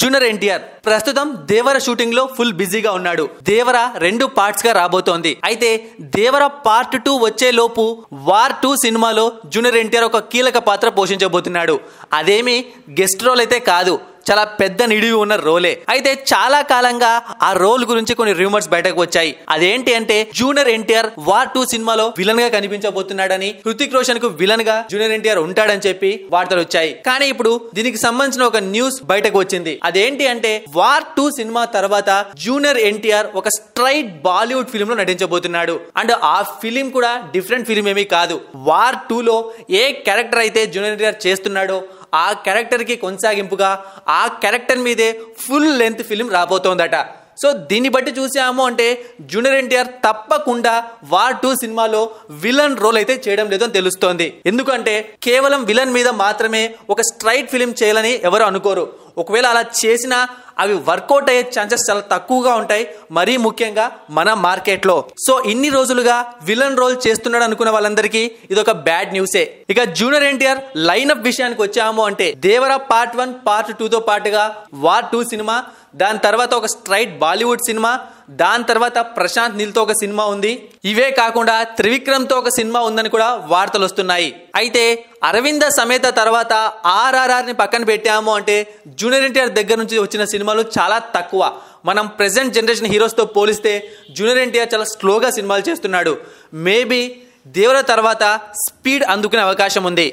Junior NTR ప్రస్తుతం దేవర shooting లో full బిజీగా ఉన్నాడు. దేవర 2 పార్ట్స్ గా రాబోతోంది. అయితే దేవర పార్ట్ 2 వచ్చే లోపు వార్ 2 సినిమాలో జూనియర్ ఎన్టీఆర్ ఒక కీలక పాత్ర పోషించబోతున్నాడు. అదేమి గెస్ట్ రోల్ అయితే కాదు, చాలా పెద్ద నిడివి ఉన్న రోలే. అయితే చాలా కాలంగా ఆ రోల్ గురించి కొన్ని రూమర్స్ బయటకు వచ్చాయి. అదేంటి అంటే జూనియర్ ఎన్టీఆర్ వార్ 2 సినిమాలో విలన్ గా కనిపించబోతున్నాడని, హృతిక్ రోషన్ కు విలన్ గా జూనియర్ ఎన్టీఆర్ ఉంటాడని చెప్పి వార్తలు వచ్చాయి. కానీ ఇప్పుడు దీనికి సంబంధించిన ఒక న్యూస్ బయటకు వచ్చింది. అదేంటి అంటే వార్ 2 సినిమా తర్వాత జూనియర్ ఎన్టీఆర్ ఒక స్ట్రైట్ బాలీవుడ్ ఫిల్మ్ లో నటించబోతున్నాడు. అండ్ ఆ ఫిలిం కూడా డిఫరెంట్ ఫిలిం ఏమీ కాదు. వార్ 2 లో ఏ క్యారెక్టర్ అయితే జూనియర్ ఎన్టీఆర్ చేస్తున్నాడో ఆ క్యారెక్టర్ కి కొనసాగింపుగా ఆ క్యారెక్టర్ మీదే ఫుల్ లెంత్ ఫిలిం రాబోతోందట. సో దీన్ని బట్టి చూసాము అంటే జూనియర్ ఎన్టీఆర్ తప్పకుండా వార్ 2 సినిమాలో విలన్ రోల్ అయితే చేయడం లేదని తెలుస్తోంది. ఎందుకంటే కేవలం విలన్ మీద మాత్రమే ఒక స్ట్రైట్ ఫిలిం చేయాలని ఎవరు అనుకోరు. ఒకవేళ అలా చేసినా అవి వర్కౌట్ అయ్యే ఛాన్సెస్ చాలా తక్కువగా ఉంటాయి, మరీ ముఖ్యంగా మన మార్కెట్ లో. సో ఇన్ని రోజులుగా విలన్ రోల్ చేస్తున్నాడు అనుకున్న వాళ్ళందరికీ ఇదొక బ్యాడ్ న్యూసే. ఇక జూనియర్ ఎన్టీఆర్ లైన్అప్ విషయానికి వచ్చాము అంటే దేవర పార్ట్ 1 పార్ట్ 2 తో పాటుగా వార్ 2 సినిమా, దాని తర్వాత ఒక స్ట్రైట్ బాలీవుడ్ సినిమా, దాని తర్వాత ప్రశాంత్ నీల్ తో ఒక సినిమా ఉంది. ఇవే కాకుండా త్రివిక్రమ్ తో ఒక సినిమా ఉందని కూడా వార్తలు వస్తున్నాయి. అయితే అరవింద సమేత తర్వాత RRR ని పక్కన పెట్టాము అంటే జూనియర్ ఎన్టీఆర్ దగ్గర నుంచి వచ్చిన సినిమాలు చాలా తక్కువ. మనం ప్రెసెంట్ జనరేషన్ హీరోస్ తో పోలిస్తే జూనియర్ ఎన్టీఆర్ చాలా స్లోగా సినిమాలు చేస్తున్నాడు. మేబీ దేవర తర్వాత స్పీడ్ అందుకునే అవకాశం ఉంది.